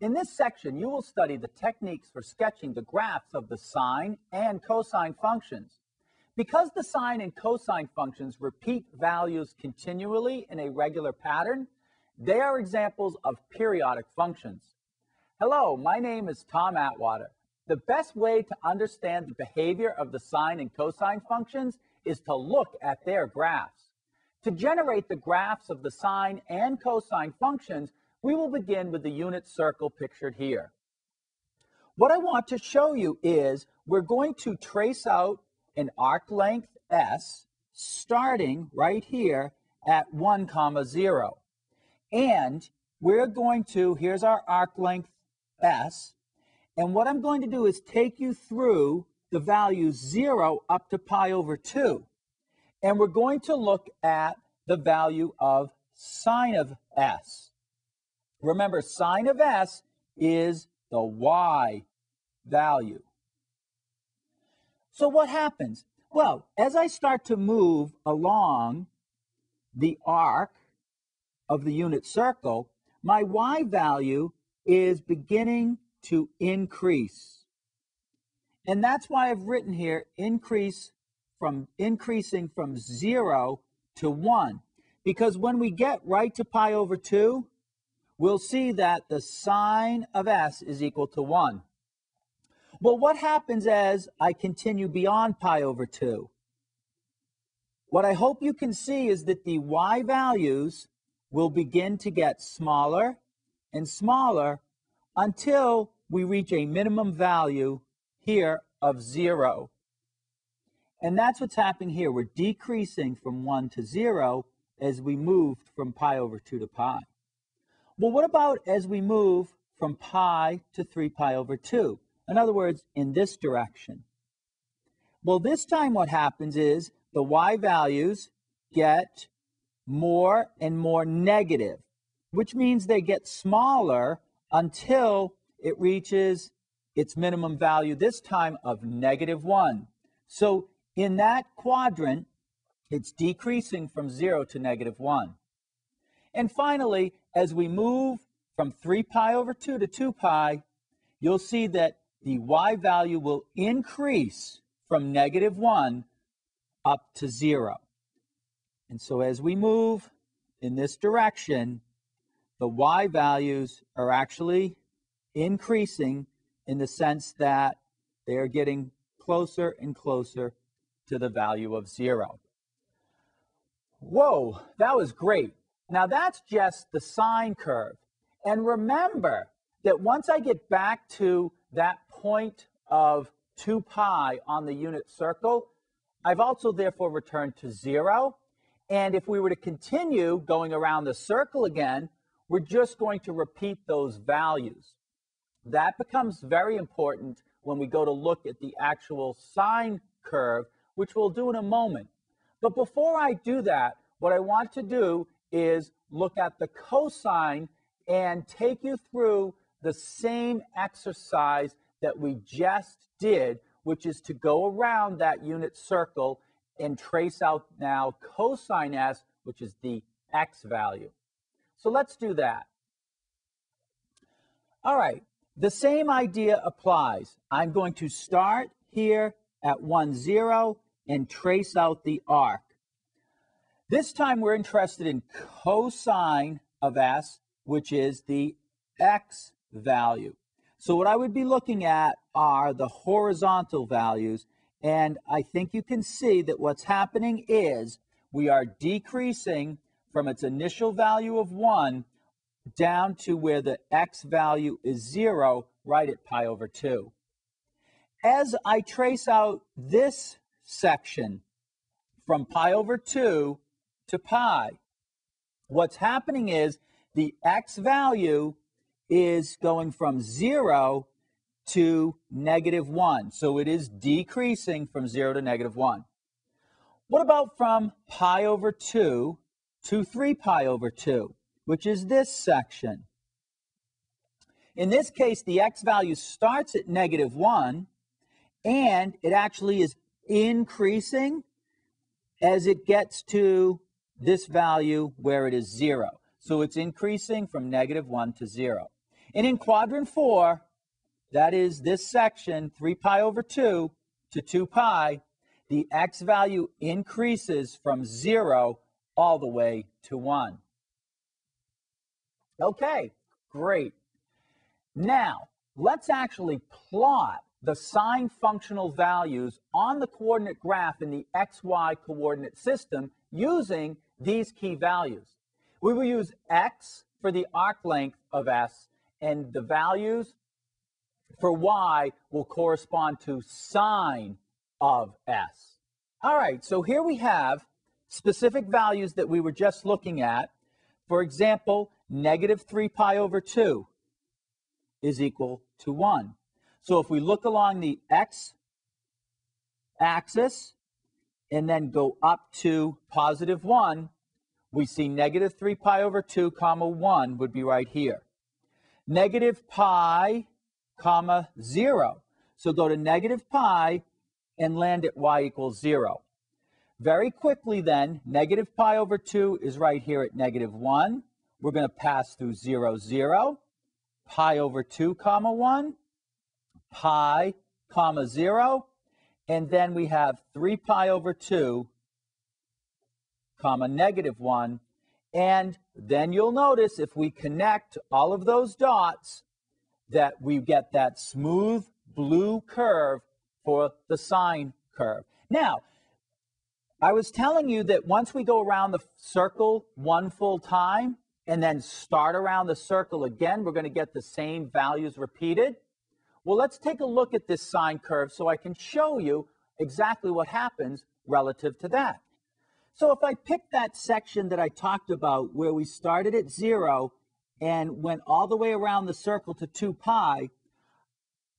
In this section, you will study the techniques for sketching the graphs of the sine and cosine functions. Because the sine and cosine functions repeat values continually in a regular pattern, they are examples of periodic functions. Hello, my name is Tom Atwater. The best way to understand the behavior of the sine and cosine functions is to look at their graphs. To generate the graphs of the sine and cosine functions, we will begin with the unit circle pictured here. What I want to show you is we're going to trace out an arc length S starting right here at 1, 0. And we're going to, here's our arc length S, and what I'm going to do is take you through the values 0 up to pi over 2. And we're going to look at the value of sine of S. Remember, sine of S is the y value. So what happens? Well, as I start to move along the arc of the unit circle, my y value is beginning to increase. And that's why I've written here increasing from 0 to 1. Because when we get right to pi over 2, we'll see that the sine of S is equal to 1. Well, what happens as I continue beyond pi over 2? What I hope you can see is that the y values will begin to get smaller and smaller until we reach a minimum value here of 0. And that's what's happening here. We're decreasing from 1 to 0 as we move from pi over 2 to pi. Well, what about as we move from pi to 3 pi over 2? In other words, in this direction. Well, this time what happens is the y values get more and more negative, which means they get smaller until it reaches its minimum value, this time of -1. So in that quadrant, it's decreasing from 0 to -1. And finally, as we move from 3 pi over 2 to 2 pi, you'll see that the y value will increase from -1 up to 0. And so as we move in this direction, the y values are actually increasing in the sense that they are getting closer and closer to the value of 0. Whoa, that was great. Now that's just the sine curve. And remember that once I get back to that point of 2 pi on the unit circle, I've also therefore returned to 0. And if we were to continue going around the circle again, we're just going to repeat those values. That becomes very important when we go to look at the actual sine curve, which we'll do in a moment. But before I do that, what I want to do is look at the cosine and take you through the same exercise that we just did, which is to go around that unit circle and trace out now cosine S, which is the x value. So let's do that. All right, the same idea applies. I'm going to start here at 1, 0 and trace out the arc. This time we're interested in cosine of S, which is the x value. So what I would be looking at are the horizontal values, and I think you can see that what's happening is we are decreasing from its initial value of 1 down to where the x value is 0, right at pi over 2. As I trace out this section from pi over 2 to pi, what's happening is the x value is going from 0 to -1. So it is decreasing from 0 to -1. What about from pi over 2 to 3 pi over 2, which is this section? In this case, the x value starts at -1, and it actually is increasing as it gets to this value where it is 0. So it's increasing from -1 to 0. And in quadrant 4, that is this section, 3 pi over 2 to 2 pi, the x value increases from 0 all the way to 1. Okay, great. Now, let's actually plot the sine functional values on the coordinate graph in the xy coordinate system using these key values. We will use x for the arc length of S, and the values for y will correspond to sine of S. All right, so here we have specific values that we were just looking at. For example, negative 3 pi over 2 is equal to 1. So if we look along the x-axis and then go up to positive 1, we see negative 3 pi over 2 comma 1 would be right here. Negative pi comma 0. So go to negative pi and land at y equals 0. Very quickly then, negative pi over 2 is right here at negative 1. We're going to pass through 0, 0. Pi over 2 comma 1. Pi comma 0. And then we have 3 pi over 2 comma negative 1. And then you'll notice if we connect all of those dots that we get that smooth blue curve for the sine curve. Now, I was telling you that once we go around the circle one full time and then start around the circle again, we're going to get the same values repeated. Well, let's take a look at this sine curve so I can show you exactly what happens relative to that. So if I pick that section that I talked about where we started at 0 and went all the way around the circle to 2 pi,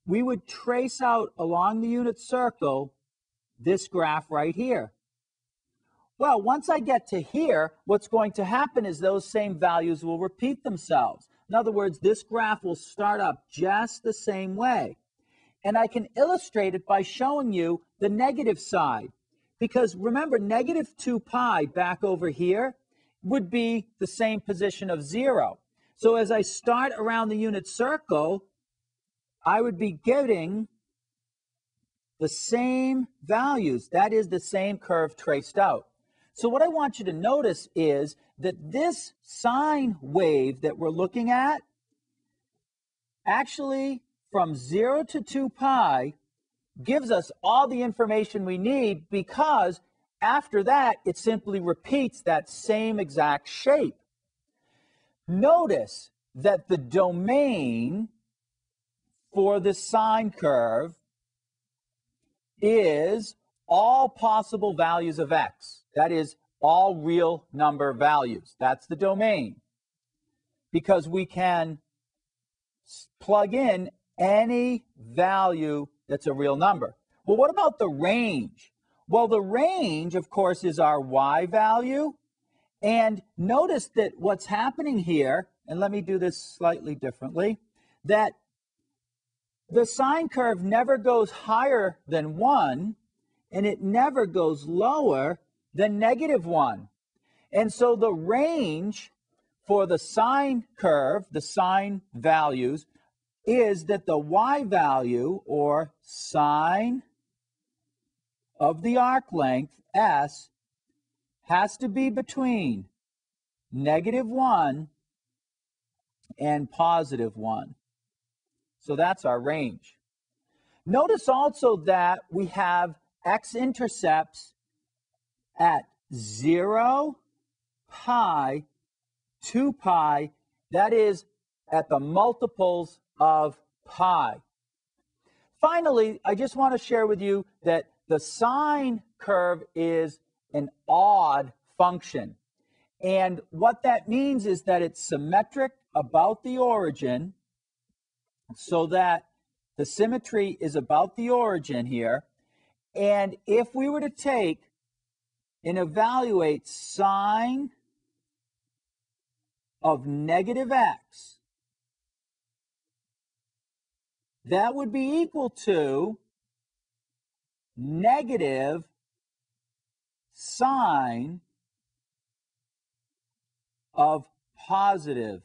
we would trace out along the unit circle this graph right here. Well, once I get to here, what's going to happen is those same values will repeat themselves. In other words, this graph will start up just the same way. And I can illustrate it by showing you the negative side. Because remember, negative 2 pi back over here would be the same position of 0. So as I start around the unit circle, I would be getting the same values. That is the same curve traced out. So what I want you to notice is that this sine wave that we're looking at, actually from 0 to 2 pi, gives us all the information we need because after that, it simply repeats that same exact shape. Notice that the domain for the sine curve is all possible values of x. That is, all real number values. That's the domain. Because we can plug in any value that's a real number. Well, what about the range? Well, the range, of course, is our y value. And notice that what's happening here, and let me do this slightly differently, that the sine curve never goes higher than 1, and it never goes lower than negative 1. And so the range for the sine curve, the sine values, is that the y value, or sine of the arc length, S, has to be between negative 1 and positive 1. So that's our range. Notice also that we have x-intercepts at 0, pi, 2 pi, that is at the multiples of pi. Finally, I just want to share with you that the sine curve is an odd function. And what that means is that it's symmetric about the origin, so that the symmetry is about the origin here. And if we were to take and evaluate sine of negative x, that would be equal to negative sine of positive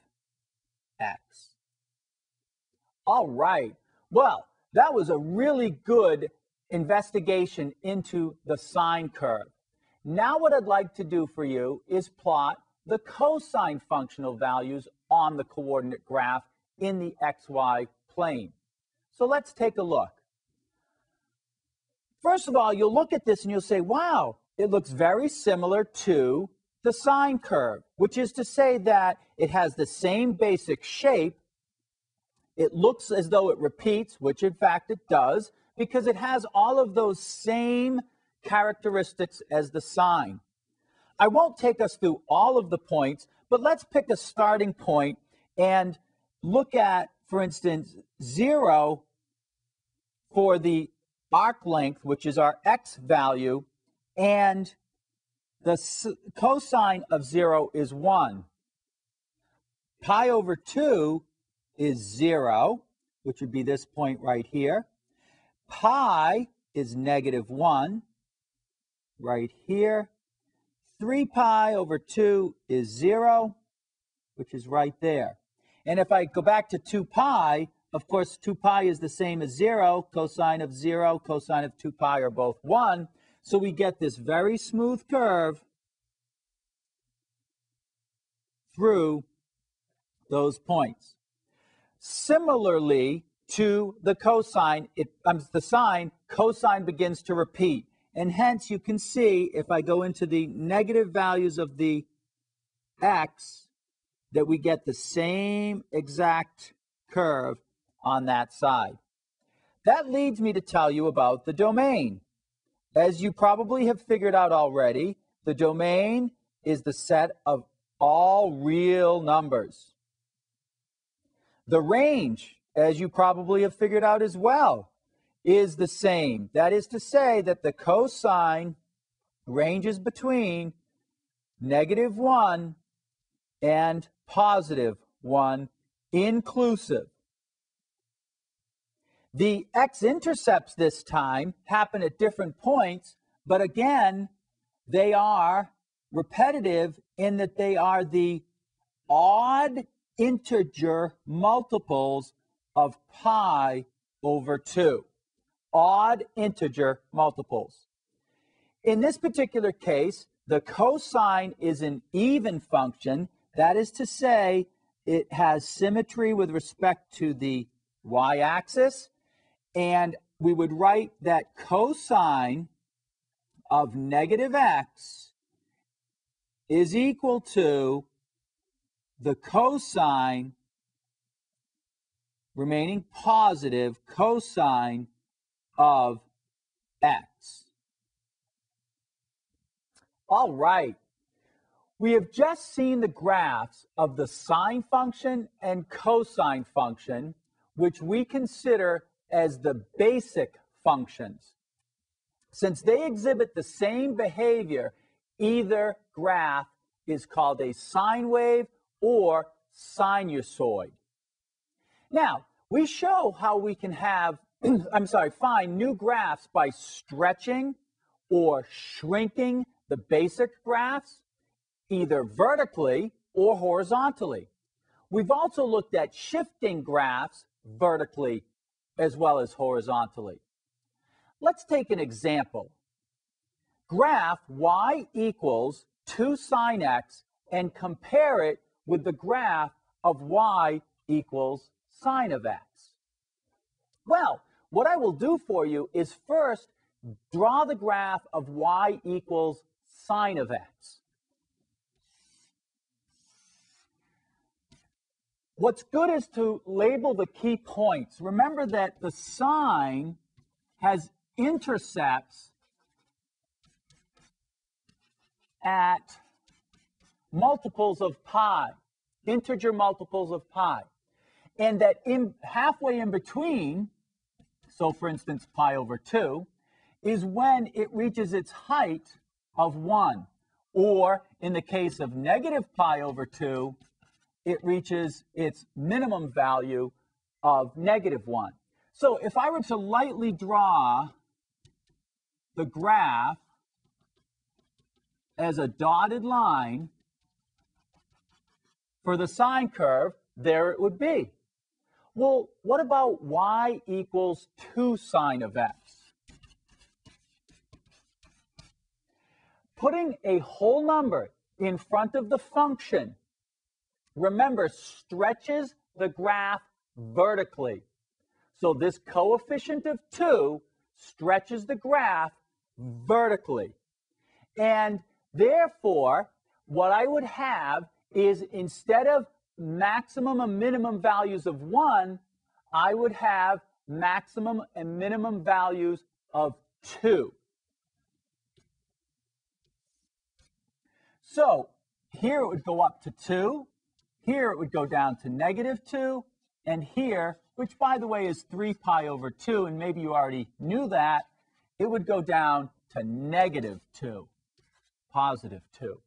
x. All right. Well, that was a really good investigation into the sine curve. Now what I'd like to do for you is plot the cosine functional values on the coordinate graph in the xy plane. So let's take a look. First of all, you'll look at this and you'll say, wow, it looks very similar to the sine curve, which is to say that it has the same basic shape. It looks as though it repeats, which in fact it does, because it has all of those same characteristics as the sine. I won't take us through all of the points, but let's pick a starting point and look at, for instance, 0 for the arc length, which is our x value, and the cosine of 0 is 1. Pi over 2 is 0, which would be this point right here. Pi is -1 right here. 3 pi over 2 is 0, which is right there. And if I go back to 2 pi, of course, 2 pi is the same as 0. Cosine of 0, cosine of 2 pi are both 1. So we get this very smooth curve through those points. Similarly to the cosine, the sine, cosine begins to repeat. And hence you can see, if I go into the negative values of the x, that we get the same exact curve on that side. That leads me to tell you about the domain. As you probably have figured out already, the domain is the set of all real numbers. The range, as you probably have figured out as well, is the same. That is to say that the cosine ranges between -1 and +1 inclusive. The x-intercepts this time happen at different points, but again, they are repetitive in that they are the odd integer multiples of pi over 2. Odd integer multiples. In this particular case, the cosine is an even function. That is to say, it has symmetry with respect to the y-axis, and we would write that cosine of -x is equal to the cosine, remaining positive, cosine of x. All right. We have just seen the graphs of the sine function and cosine function, which we consider as the basic functions. Since they exhibit the same behavior, either graph is called a sine wave or sinusoid. Now, we show how we can have, find new graphs by stretching or shrinking the basic graphs, either vertically or horizontally. We've also looked at shifting graphs vertically as well as horizontally. Let's take an example. Graph y equals 2 sine x and compare it with the graph of y equals sine of x. Well, what I will do for you is first draw the graph of y equals sine of x. What's good is to label the key points. Remember that the sine has intercepts at multiples of pi, integer multiples of pi. And that halfway in between, so for instance pi over 2, is when it reaches its height of 1. Or in the case of negative pi over 2, it reaches its minimum value of -1. So if I were to lightly draw the graph as a dotted line for the sine curve, there it would be. Well, what about y equals 2 sine of x? Putting a whole number in front of the function, remember, stretches the graph vertically. So this coefficient of 2 stretches the graph vertically. And therefore, what I would have is, instead of maximum and minimum values of 1, I would have maximum and minimum values of 2. So here it would go up to 2, here it would go down to -2, and here, which by the way is 3 pi over 2, and maybe you already knew that, it would go down to -2, +2.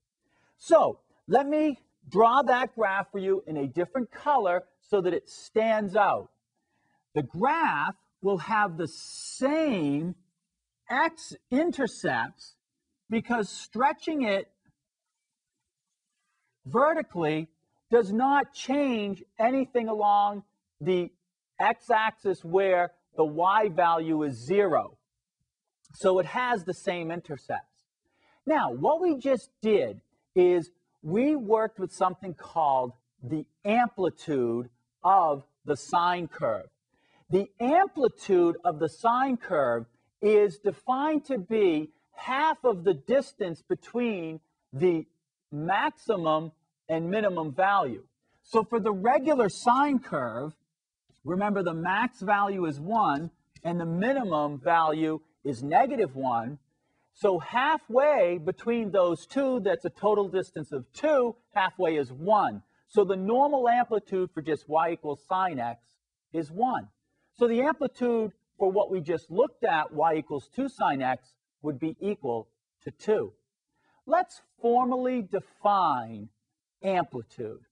So let me draw that graph for you in a different color so that it stands out. The graph will have the same x-intercepts because stretching it vertically does not change anything along the x-axis where the y value is 0. So it has the same intercepts. Now, what we just did is we worked with something called the amplitude of the sine curve. The amplitude of the sine curve is defined to be half of the distance between the maximum and minimum value. So for the regular sine curve, remember the max value is 1 and the minimum value is -1. So halfway between those two, that's a total distance of 2, halfway is 1. So the normal amplitude for just y equals sine x is 1. So the amplitude for what we just looked at, y equals 2 sine x, would be equal to 2. Let's formally define amplitude.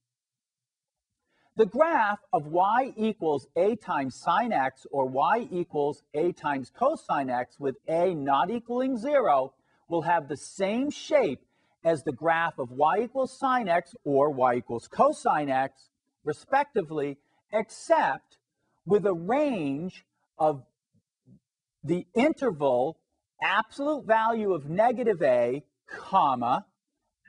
The graph of y equals a times sine x, or y equals a times cosine x, with a not equaling 0, will have the same shape as the graph of y equals sine x or y equals cosine x, respectively, except with a range of the interval absolute value of -a, comma,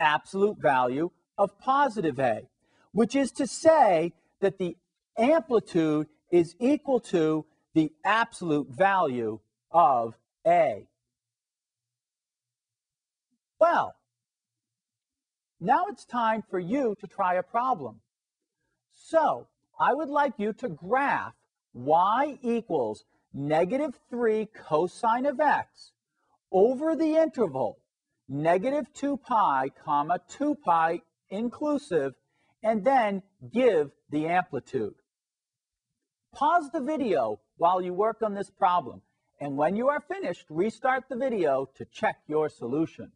absolute value of positive a, which is to say that the amplitude is equal to the absolute value of a. Well, now it's time for you to try a problem. So I would like you to graph y equals -3 cosine of x over the interval -2 pi, comma, 2 pi inclusive, and then give the amplitude. Pause the video while you work on this problem, and when you are finished, restart the video to check your solution.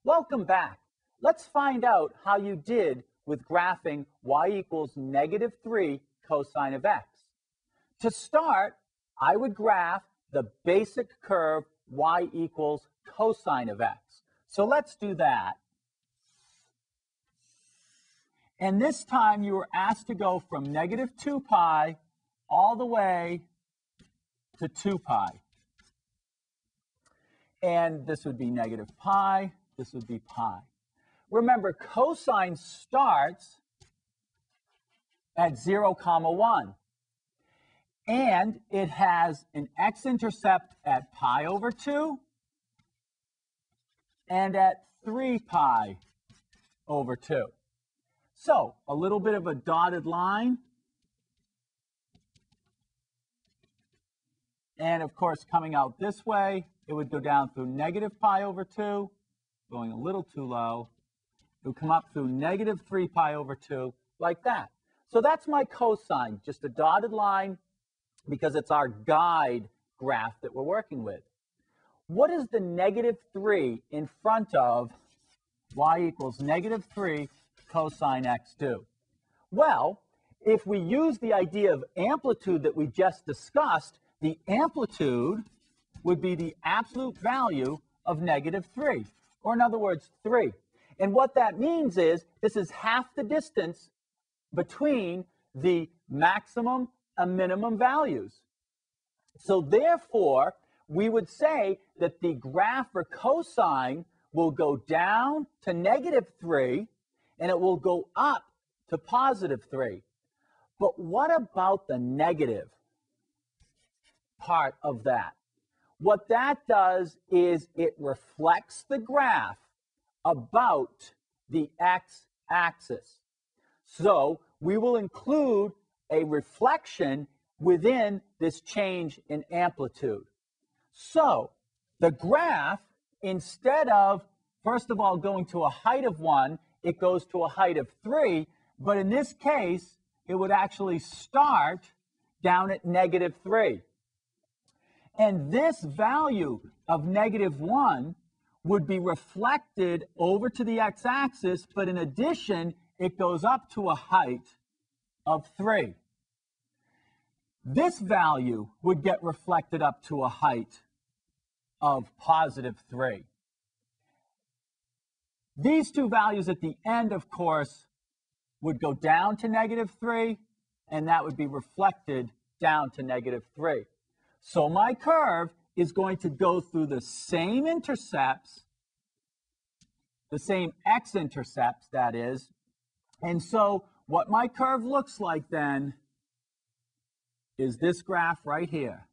Welcome back. Let's find out how you did with graphing y equals -3 cosine of x. To start, I would graph the basic curve y equals cosine of x. So let's do that. And this time you were asked to go from -2 pi all the way to 2 pi. And this would be -pi, this would be pi. Remember, cosine starts at 0, 1. And it has an x-intercept at pi over 2 and at 3 pi over 2. So a little bit of a dotted line. And of course, coming out this way, it would go down through -pi over 2, going a little too low. It would come up through -3 pi over 2, like that. So that's my cosine, just a dotted line, because it's our guide graph that we're working with. what is the negative 3 in front of y equals negative 3 cosine x do? Well, if we use the idea of amplitude that we just discussed, the amplitude would be the absolute value of negative 3, or in other words, 3. And what that means is this is half the distance between the maximum and minimum values. So therefore, we would say that the graph for cosine will go down to negative 3, and it will go up to positive 3. But what about the negative part of that? What that does is it reflects the graph about the x-axis. So we will include a reflection within this change in amplitude. So the graph, instead of, first of all, going to a height of 1, it goes to a height of 3, but in this case, it would actually start down at negative 3. And this value of negative 1 would be reflected over to the x-axis, but in addition, it goes up to a height of 3. This value would get reflected up to a height of positive 3. These two values at the end, of course, would go down to negative 3, and that would be reflected down to negative 3. So my curve is going to go through the same intercepts, the same x-intercepts, that is. And so what my curve looks like then is this graph right here.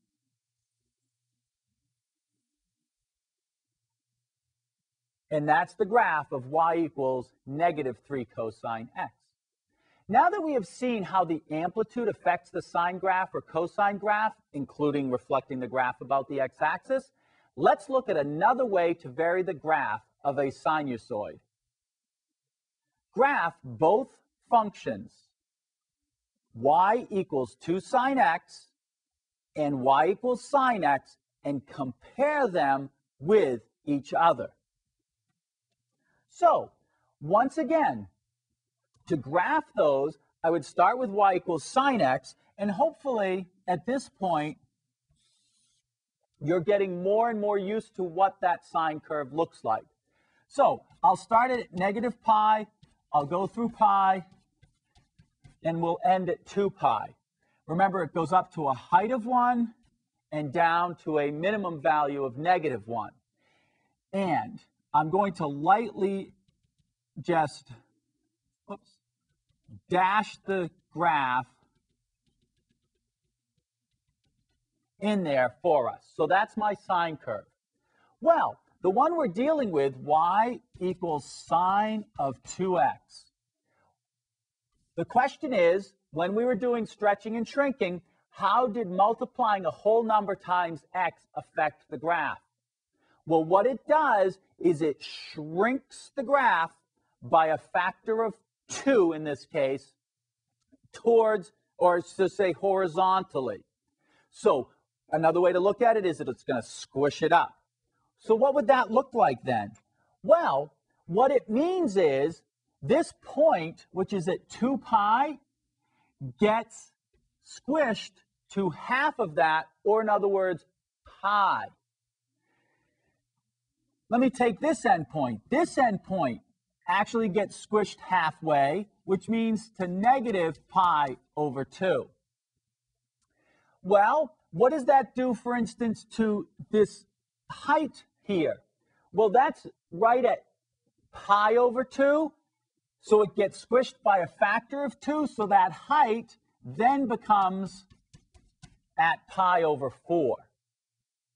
And that's the graph of y equals negative 3 cosine x. Now that we have seen how the amplitude affects the sine graph or cosine graph, including reflecting the graph about the x-axis, let's look at another way to vary the graph of a sinusoid. Graph both functions y equals 2 sine x and y equals sine x and compare them with each other. So, once again, to graph those, I would start with y equals sine x, and hopefully at this point, you're getting more and more used to what that sine curve looks like. So I'll start at negative pi, I'll go through pi, and we'll end at 2 pi. Remember, it goes up to a height of 1 and down to a minimum value of negative 1. And I'm going to lightly just dash the graph in there for us. So that's my sine curve. Well, the one we're dealing with, y equals sine of 2x. The question is, when we were doing stretching and shrinking, how did multiplying a whole number times x affect the graph? Well, what it does is it shrinks the graph by a factor of 2 in this case towards, or to say horizontally. So another way to look at it is that it's going to squish it up. So what would that look like then? Well, what it means is this point, which is at 2 pi, gets squished to half of that, or in other words, pi. Let me take this endpoint. This endpoint actually gets squished halfway, which means to negative pi over 2. Well, what does that do, for instance, to this height here? Well, that's right at pi over 2, so it gets squished by a factor of 2, so that height then becomes at pi over 4,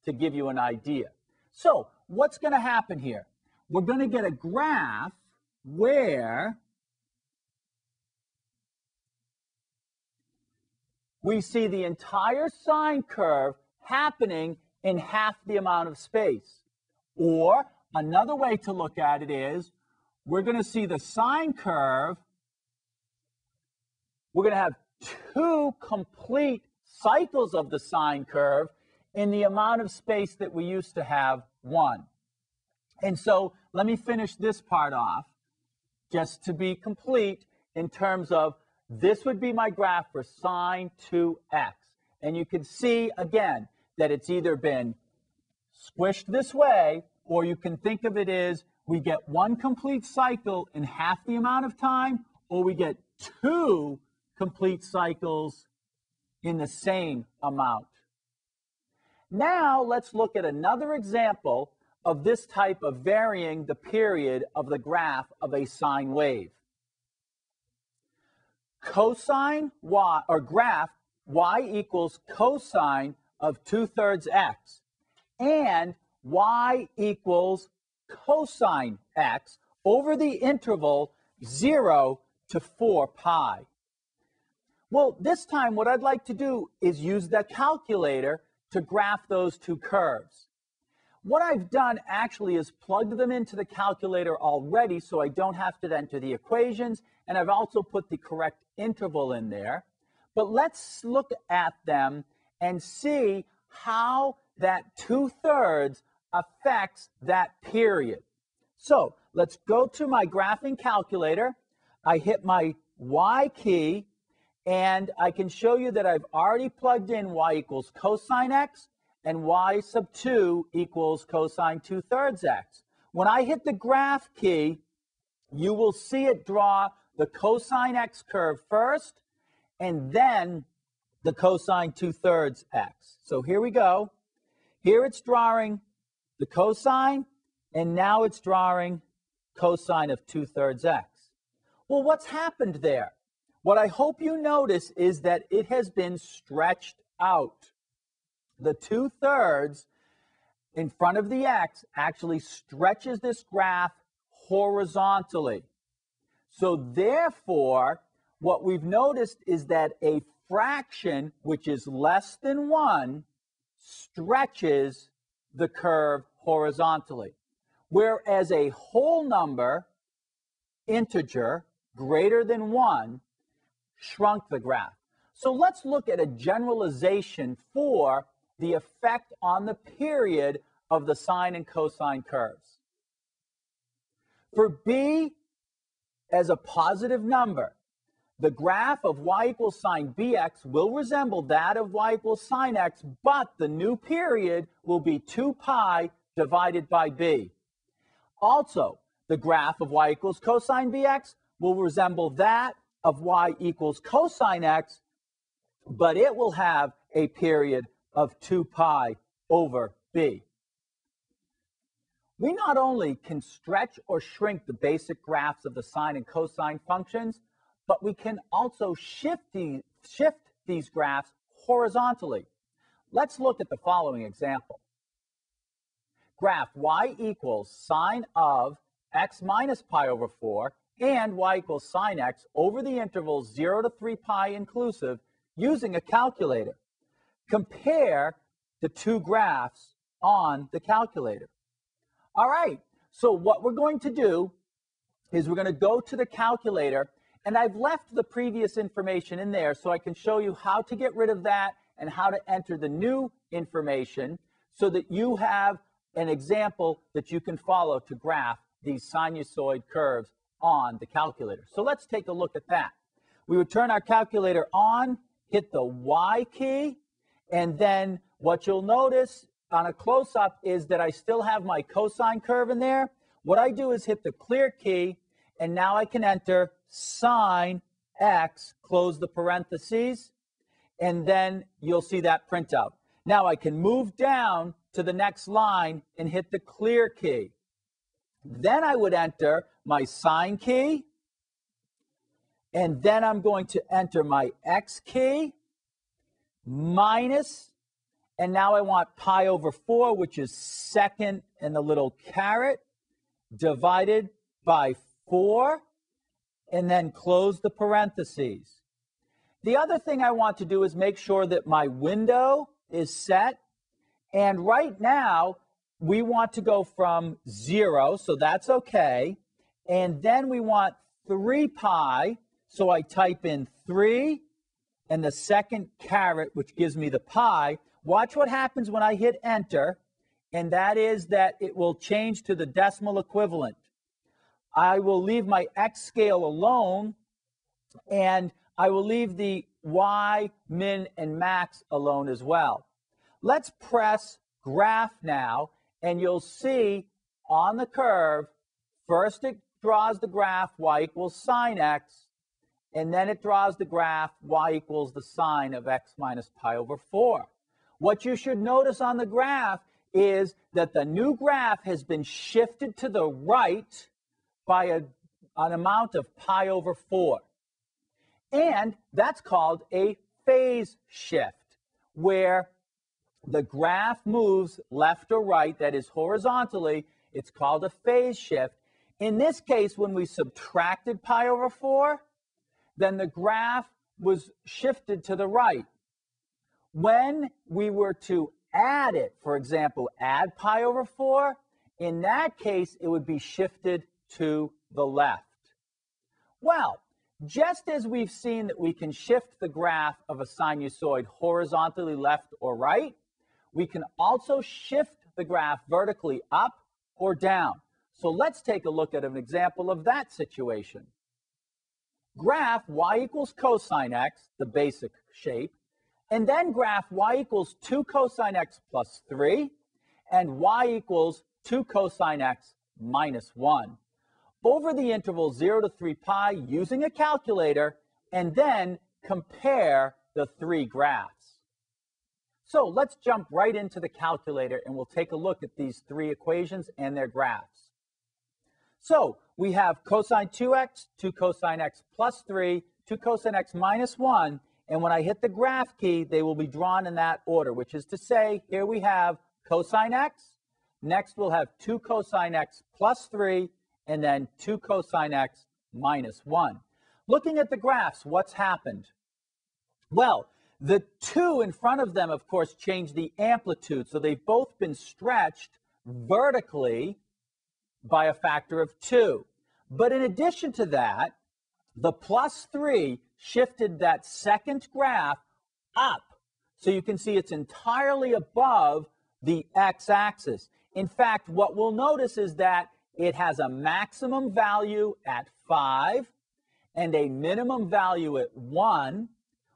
to give you an idea. So what's going to happen here? We're going to get a graph where we see the entire sine curve happening in half the amount of space. Or another way to look at it is we're going to see the sine curve. We're going to have 2 complete cycles of the sine curve in the amount of space that we used to have 1. And so let me finish this part off just to be complete in terms of this would be my graph for sine 2x. And you can see, again, that it's either been squished this way, or you can think of it as we get one complete cycle in half the amount of time, or we get 2 complete cycles in the same amount. Now let's look at another example of this type of varying the period of the graph of a sine wave. Cosine y, or graph y equals cosine of 2/3 x, and y equals cosine x over the interval 0 to 4 pi. Well, this time what I'd like to do is use the calculator to graph those two curves. What I've done actually is plugged them into the calculator already so I don't have to enter the equations, and I've also put the correct interval in there. But let's look at them and see how that 2/3 affects that period. So let's go to my graphing calculator. I hit my y key, and I can show you that I've already plugged in y equals cosine x, and y sub 2 equals cosine 2/3 x. When I hit the graph key, you will see it draw the cosine x curve first, and then the cosine 2/3 x. So here we go. Here it's drawing the cosine, and now it's drawing cosine of 2/3 x. Well, what's happened there? What I hope you notice is that it has been stretched out. The 2/3 in front of the x actually stretches this graph horizontally. So therefore, what we've noticed is that a fraction, which is less than 1, stretches the curve horizontally, whereas a whole number, integer, greater than 1, shrunk the graph. So let's look at a generalization for the effect on the period of the sine and cosine curves. For b as a positive number, the graph of y equals sine bx will resemble that of y equals sine x, but the new period will be 2 pi divided by b. Also, the graph of y equals cosine bx will resemble that of y equals cosine x, but it will have a period of 2 pi over b. We not only can stretch or shrink the basic graphs of the sine and cosine functions, but we can also shift these graphs horizontally. Let's look at the following example. Graph y equals sine of x minus pi over 4 and y equals sine x over the intervals 0 to 3 pi inclusive using a calculator. Compare the two graphs on the calculator. All right, so what we're going to do is we're going to go to the calculator, and I've left the previous information in there so I can show you how to get rid of that and how to enter the new information so that you have an example that you can follow to graph these sinusoid curves on the calculator. So let's take a look at that. We would turn our calculator on, hit the Y key, and then what you'll notice on a close-up is that I still have my cosine curve in there. What I do is hit the clear key, and now I can enter sine x, close the parentheses, and then you'll see that printout. Now I can move down to the next line and hit the clear key. Then I would enter my sine key, and then I'm going to enter my x key, minus, and now I want pi over 4, which is second and the little caret, divided by 4, and then close the parentheses. The other thing I want to do is make sure that my window is set, and right now we want to go from 0, so that's okay, and then we want 3 pi, so I type in 3 and the second caret, which gives me the pi. Watch what happens when I hit enter. and that is that it will change to the decimal equivalent. I will leave my x scale alone, and I will leave the y, min, and max alone as well. Let's press graph now, and you'll see on the curve, first it draws the graph y equals sine x, and then it draws the graph y equals the sine of x minus pi over 4. What you should notice on the graph is that the new graph has been shifted to the right by an amount of pi over 4. And that's called a phase shift, where the graph moves left or right, that is horizontally. It's called a phase shift. In this case, when we subtracted pi over 4, then the graph was shifted to the right. When we were to add it, for example, add pi over 4, in that case, it would be shifted to the left. Well, just as we've seen that we can shift the graph of a sinusoid horizontally left or right, we can also shift the graph vertically up or down. So let's take a look at an example of that situation. Graph y equals cosine x, the basic shape, and then graph y equals 2 cosine x plus 3, and y equals 2 cosine x minus 1. Over the interval 0 to 3 pi using a calculator, and then compare the three graphs. So let's jump right into the calculator, and we'll take a look at these three equations and their graphs. So we have cosine 2x, 2 cosine x plus 3, 2 cosine x minus 1, and when I hit the graph key, they will be drawn in that order, which is to say, here we have cosine x, next we'll have 2 cosine x plus 3, and then 2 cosine x minus 1. Looking at the graphs, what's happened? Well, the 2 in front of them, of course, changed the amplitude, so they've both been stretched vertically by a factor of 2. But in addition to that, the plus 3 shifted that second graph up. So you can see it's entirely above the x-axis. In fact, what we'll notice is that it has a maximum value at 5 and a minimum value at 1,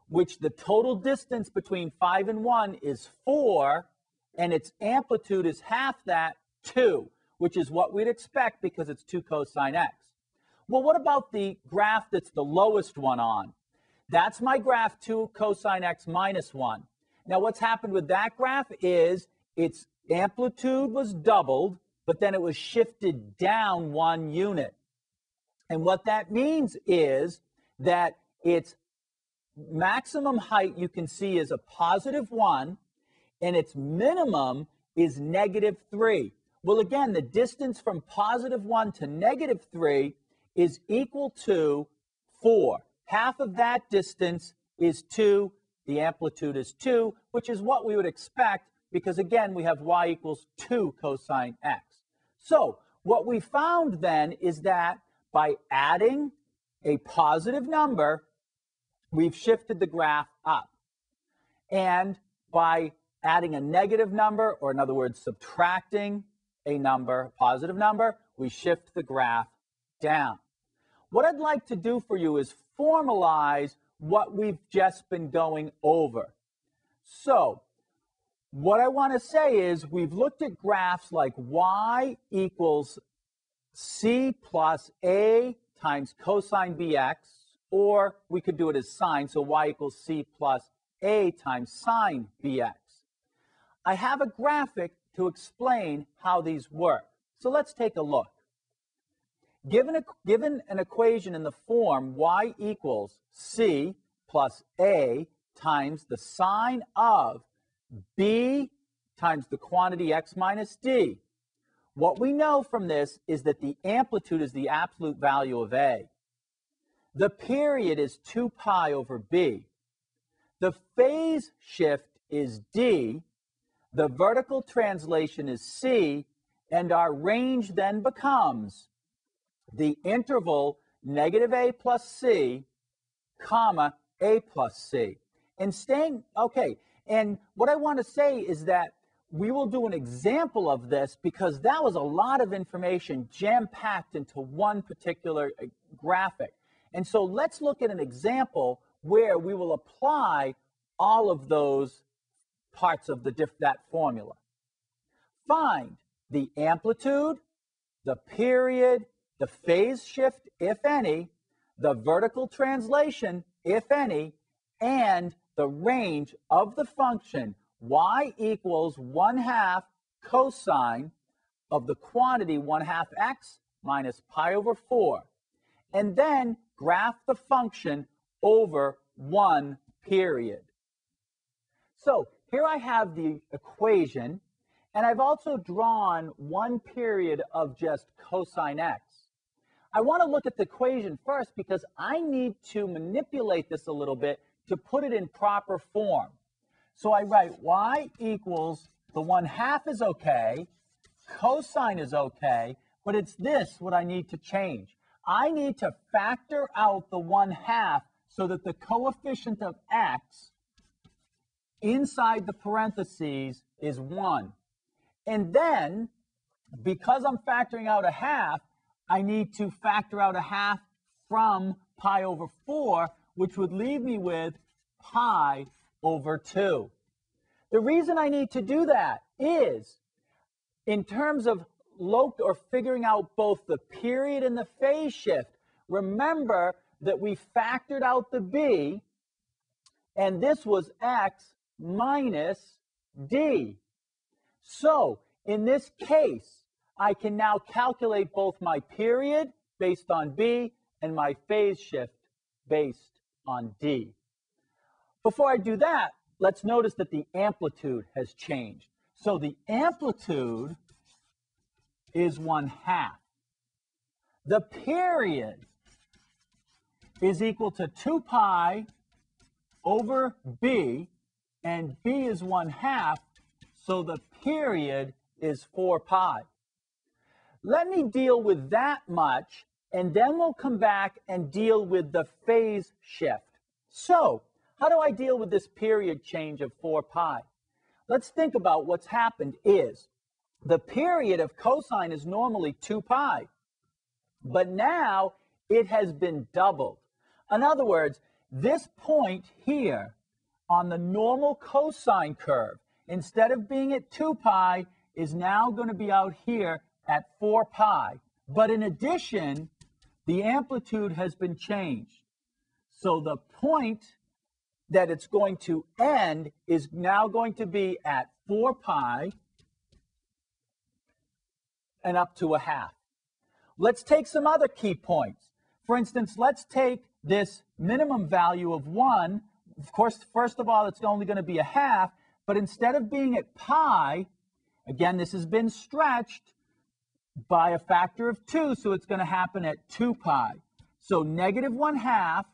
which the total distance between 5 and 1 is 4, and its amplitude is half that, 2, which is what we'd expect because it's 2 cosine x. Well, what about the graph that's the lowest one on? That's my graph 2 cosine x minus 1. Now, what's happened with that graph is its amplitude was doubled, but then it was shifted down 1 unit. And what that means is that its maximum height, you can see, is a positive 1, and its minimum is negative 3. Well, again, the distance from positive 1 to negative 3 is equal to 4. Half of that distance is 2. The amplitude is 2, which is what we would expect because, again, we have y equals 2 cosine x. So what we found then is that by adding a positive number, we've shifted the graph up. And by adding a negative number, or in other words, subtracting a number, positive number, we shift the graph down. What I'd like to do for you is formalize what we've just been going over. So what I want to say is we've looked at graphs like y equals c plus a times cosine bx, or we could do it as sine, so y equals c plus a times sine bx. I have a graphic to explain how these work. So let's take a look. Given an equation in the form y equals c plus a times the sine of b times the quantity x minus d, what we know from this is that the amplitude is the absolute value of a. The period is 2 pi over b. The phase shift is d. The vertical translation is c. And our range then becomes the interval negative a plus c, comma, a plus c. And what I want to say is that we will do an example of this because that was a lot of information jam-packed into one particular graphic. And so let's look at an example where we will apply all of those parts of that formula. Find the amplitude, the period, the phase shift, if any, the vertical translation, if any, and the range of the function y equals 1/2 cosine of the quantity 1/2 x minus pi over 4, and then graph the function over one period. So here I have the equation, and I've also drawn one period of just cosine x. I want to look at the equation first because I need to manipulate this a little bit to put it in proper form. So I write y equals, the 1/2 is okay, cosine is okay, but it's this what I need to change. I need to factor out the 1/2 so that the coefficient of x inside the parentheses is 1. And then, because I'm factoring out 1/2, I need to factor out 1/2 from pi over 4, which would leave me with pi over 2. The reason I need to do that is, in terms of figuring out both the period and the phase shift, remember that we factored out the b, and this was x minus d. So, in this case, I can now calculate both my period based on b and my phase shift based on d. Before I do that, let's notice that the amplitude has changed. So the amplitude is 1/2. The period is equal to 2 pi over b, and b is 1/2, so the period is 4 pi. Let me deal with that much, and then we'll come back and deal with the phase shift. So, how do I deal with this period change of 4 pi? Let's think about what's happened is, the period of cosine is normally 2 pi, but now it has been doubled. In other words, this point here on the normal cosine curve, instead of being at 2 pi, is now going to be out here at 4 pi. But in addition, the amplitude has been changed. So the point that it's going to end is now going to be at 4 pi and up to 1/2. Let's take some other key points. For instance, let's take this minimum value of 1. Of course, first of all, it's only going to be 1/2, but instead of being at pi, again, this has been stretched by a factor of 2, so it's going to happen at 2 pi. So negative 1/2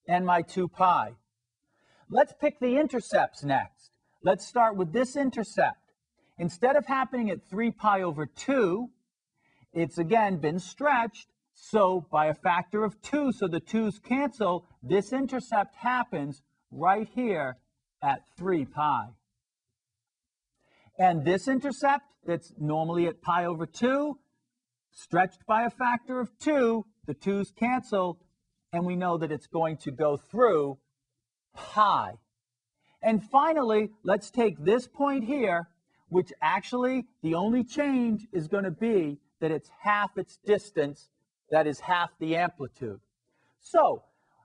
and my 2 pi. Let's pick the intercepts next. Let's start with this intercept. Instead of happening at 3 pi over 2, it's again been stretched, so by a factor of 2, so the 2's cancel, this intercept happens right here at 3 pi. And this intercept that's normally at pi over 2, stretched by a factor of 2, the 2's cancel, and we know that it's going to go through pi. And finally, let's take this point here, which actually the only change is going to be that it's half its distance, that is half the amplitude. So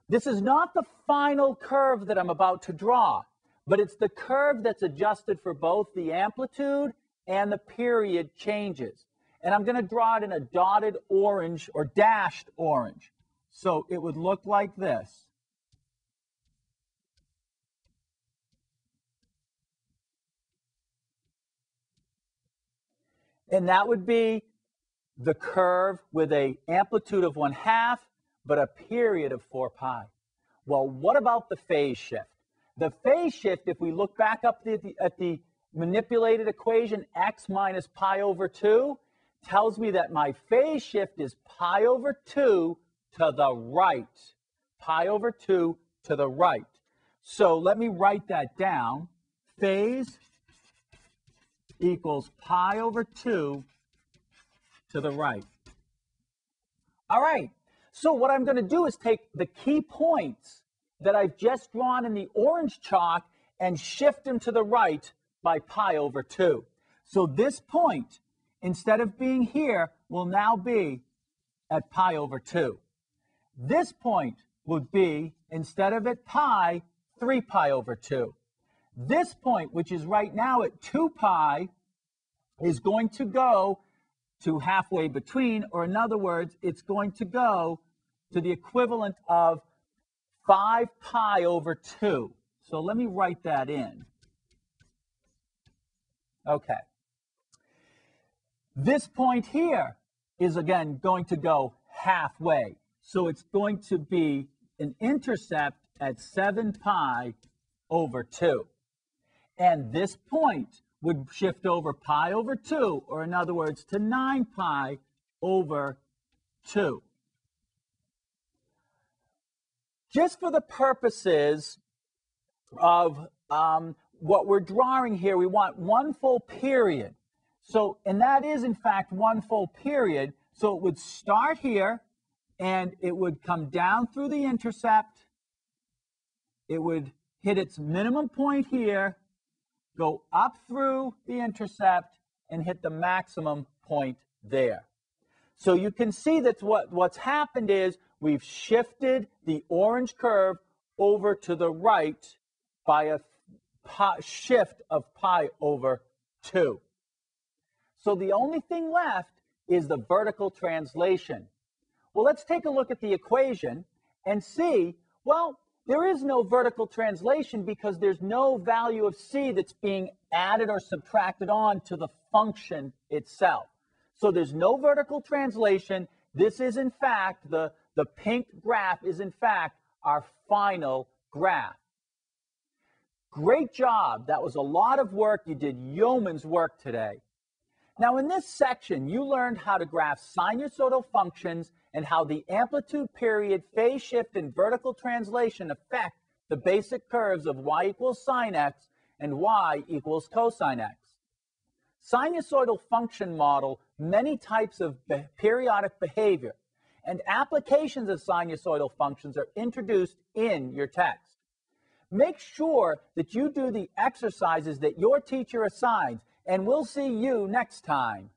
this is not the final curve that I'm about to draw, but it's the curve that's adjusted for both the amplitude and the period changes. And I'm going to draw it in a dotted orange or dashed orange. So it would look like this. And that would be the curve with an amplitude of 1/2, but a period of 4 pi. Well, what about the phase shift? The phase shift, if we look back up at the manipulated equation, x minus pi over 2, tells me that my phase shift is pi over 2 to the right. Pi over 2 to the right. So let me write that down. Phase equals pi over 2 to the right. All right, so what I'm going to do is take the key points that I've just drawn in the orange chalk and shift them to the right by pi over 2. So this point, instead of being here, will now be at pi over 2. This point would be, instead of at pi, 3 pi over 2. This point, which is right now at 2 pi, is going to go to halfway between, or in other words, it's going to go to the equivalent of 5 pi over 2. So let me write that in. Okay. This point here is, again, going to go halfway. So it's going to be an intercept at 7 pi over 2. And this point would shift over pi over 2, or in other words, to 9 pi over 2. Just for the purposes of what we're drawing here, we want one full period. So, and that is in fact one full period. So it would start here, and it would come down through the intercept. It would hit its minimum point here, go up through the intercept, and hit the maximum point there. So you can see that what's happened is we've shifted the orange curve over to the right by a shift of pi over 2. So the only thing left is the vertical translation. Well, let's take a look at the equation and see, well, there is no vertical translation because there's no value of c that's being added or subtracted on to the function itself. So there's no vertical translation. This is, in fact, the pink graph is, in fact, our final graph. Great job. That was a lot of work. You did yeoman's work today. Now, in this section, you learned how to graph sinusoidal functions and how the amplitude, period, phase shift, and vertical translation affect the basic curves of y equals sine x and y equals cosine x. Sinusoidal function model many types of periodic behavior, and applications of sinusoidal functions are introduced in your text. Make sure that you do the exercises that your teacher assigns, and we'll see you next time.